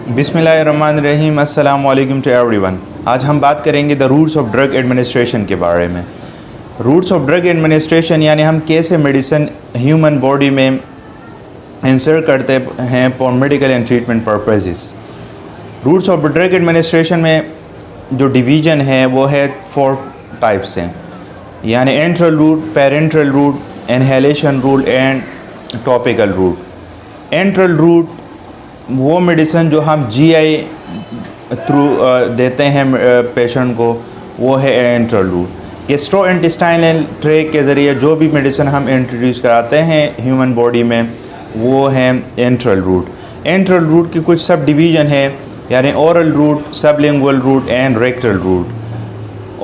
बिस्मिल्लाहिर्रहमानिर्रहीम। अस्सलाम वालेकुम टू एवरीवन। आज हम बात करेंगे the routes of drug administration के बारे में। रूट्स ऑफ ड्रग एडमिनिस्ट्रेशन यानी हम कैसे मेडिसिन ह्यूमन बॉडी में इंसर्ट करते हैं for medical and treatment purposes. Routes of drug administration में जो डिवीज़न है वो है 4 टाइप्स हैं, यानी enteral route, parenteral route, inhalation route and topical route. Enteral route वो मेडिसिन जो हम जीआई थ्रू देते हैं पेशेंट को, वो है एंट्रल रूट। गैस्ट्रोइंटेस्टाइनल ट्रैक्ट के ज़रिए जो भी मेडिसिन हम इंट्रोड्यूस कराते हैं ह्यूमन बॉडी में, वो है एंट्रल रूट। एंट्रल रूट की कुछ सब डिवीज़न है, यानी oral route, sublingual route and rectal route.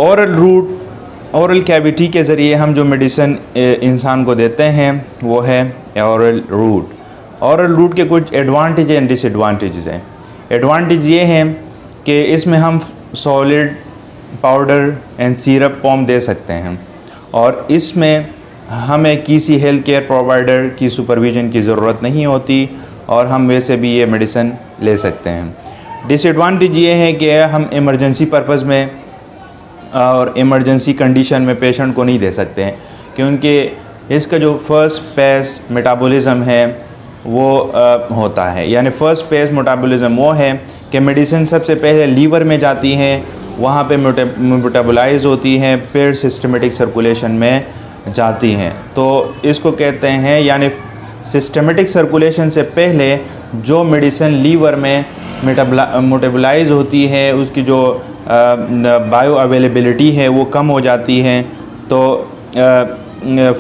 Oral route, oral cavity के ज़रिए हम जो मेडिसिन इंसान को देते हैं वो है ओरल रूट। ओरल रूट के कुछ एडवांटेज एंड डिसएडवांटेजेस हैं। एडवांटेज ये हैं कि इसमें हम solid, powder and syrup form दे सकते हैं और इसमें हमें किसी हेल्थ केयर प्रोवाइडर की सुपरविज़न की ज़रूरत नहीं होती और हम वैसे भी ये मेडिसिन ले सकते हैं। डिसएडवांटेज ये है कि हम इमरजेंसी पर्पज़ में और इमरजेंसी कंडीशन में पेशेंट को नहीं दे सकते हैं, क्योंकि इसका जो फर्स्ट फेस मेटाबॉलिज्म है वो होता है। यानी फ़र्स्ट फेस मेटाबॉलिज्म वो है कि मेडिसिन सबसे पहले लीवर में जाती हैं, वहाँ पे मेटाबोलाइज होती हैं, फिर सिस्टमेटिक सर्कुलेशन में जाती हैं। तो इसको कहते हैं, यानी सिस्टमेटिक सर्कुलेशन से पहले जो मेडिसिन लीवर में मेटाबोलाइज होती है, उसकी जो बायो अवेलेबिलिटी है वो कम हो जाती है। तो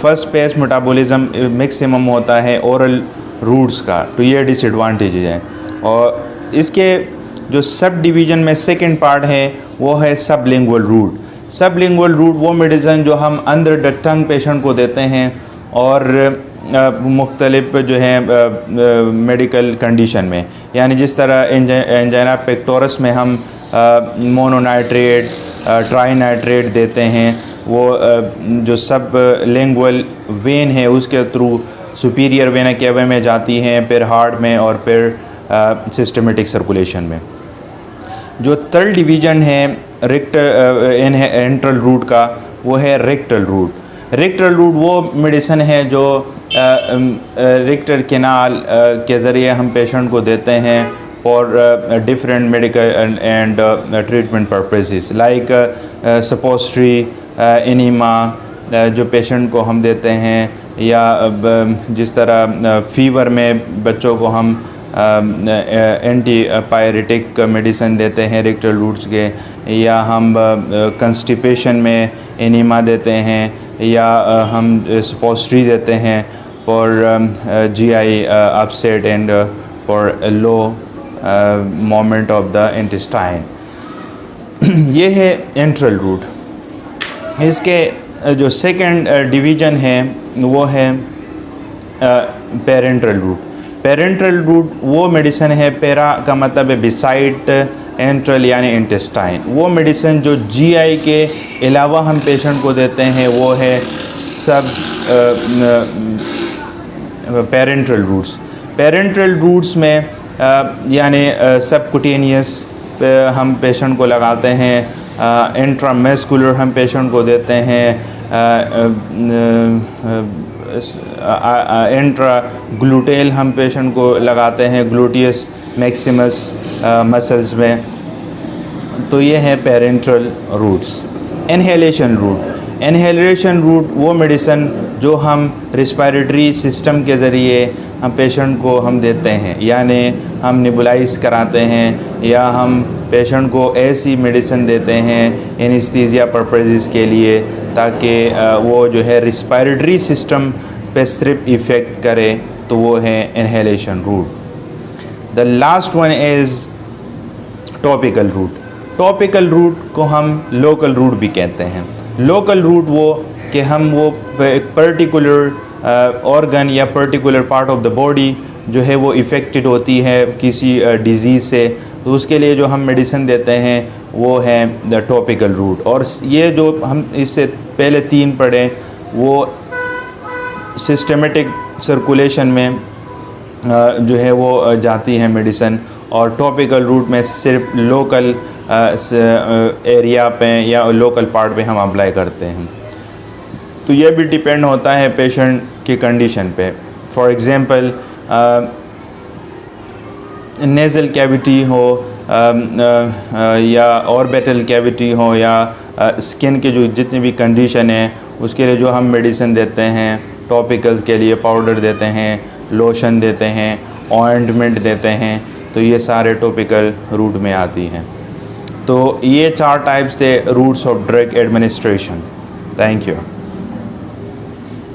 फर्स्ट फेस मेटाबॉलिज्म मैक्सिमम होता है ओरल रूट्स का। तो ये डिसएडवांटेज है। और इसके जो सब डिवीज़न में सेकंड पार्ट है वो है सबलिंगुअल रूट। सबलिंगुअल रूट वो मेडिसिन जो हम अंदर द टंग पेशेंट को देते हैं और मुख्तलिफ जो है मेडिकल कंडीशन में, यानी जिस तरह एंजाइना पेक्टोरस में हम मोनोनाइट्रेट, ट्राइनाइट्रेट देते हैं, वो जो सब लिंगुअल वेन है उसके थ्रू सुपीरियर वेना केवा में जाती हैं, फिर हार्ट में और फिर सिस्टमेटिक सर्कुलेशन में। जो थर्ड डिवीज़न है एंट्रल रूट का, वो है रेक्टल रूट। रेक्टल रूट वो मेडिसिन है जो रेक्टल कैनाल के ज़रिए हम पेशेंट को देते हैं for different medical and treatment purposes, like suppository, enema जो पेशेंट को हम देते हैं, या जिस तरह फ़ीवर में बच्चों को हम एंटी पायरेटिक मेडिसिन देते हैं रेक्टल रूट्स के, या हम कंस्टिपेशन में एनीमा देते हैं, या हम सपोस्ट्री देते हैं for GI upset and for low moment of the intestine. ये है एंट्रल रूट। इसके जो सेकंड डिवीज़न है वो है पेरेंट्रल रूट। पेरेंट्रल रूट वो मेडिसिन है, पेरा का मतलब है बिसाइड, एंट्रल यानी इंटेस्टाइन। वो मेडिसिन जो जीआई के अलावा हम पेशेंट को देते हैं वो है सब पेरेंट्रल रूट्स। पेरेंट्रल रूट्स में यानी सबकुटेनियस हम पेशेंट को लगाते हैं, इंट्रामस्कुलर हम पेशेंट को देते हैं, इंट्रा ग्लूटेल हम पेशेंट को लगाते हैं ग्लूटियस मैक्सिमस मसल्स में। तो ये है parenteral routes. Inhalation route. Inhalation route वो मेडिसिन जो हम रिस्पायरेटरी सिस्टम के ज़रिए हम पेशेंट को हम देते हैं, यानी हम निबुलाइज कराते हैं, या हम पेशेंट को ऐसी मेडिसिन देते हैं एनेस्थीसिया पर्पसेस के लिए ताकि वो जो है रिस्पायरेटरी सिस्टम पे सिर्फ इफ़ेक्ट करे। तो वो है inhalation route. The last one is topical route. Topical route को हम लोकल रूट भी कहते हैं। लोकल रूट वो कि हम वो एक पर्टिकुलर ऑर्गन या particular part of the body जो है वो इफ़ेक्टेड होती है किसी डिज़ीज़ से, तो उसके लिए जो हम मेडिसिन देते हैं वो है द टॉपिकल रूट। और ये जो हम इससे पहले 3 पढ़े वो सिस्टमेटिक सर्कुलेशन में जो है वो जाती है मेडिसिन, और टॉपिकल रूट में सिर्फ लोकल एरिया पे या लोकल पार्ट पे हम अप्लाई करते हैं। तो ये भी डिपेंड होता है पेशेंट की कंडीशन पे। फॉर एग्ज़ाम्पल नेज़ल कैविटी हो या ऑर्बिटल कैविटी हो या स्किन के जो जितनी भी कंडीशन है उसके लिए जो हम मेडिसिन देते हैं, टॉपिकल के लिए पाउडर देते हैं, लोशन देते हैं, ऑइंटमेंट देते हैं, तो ये सारे टॉपिकल रूट में आती हैं। तो ये 4 टाइप्स थे routes of drug administration. Thank you.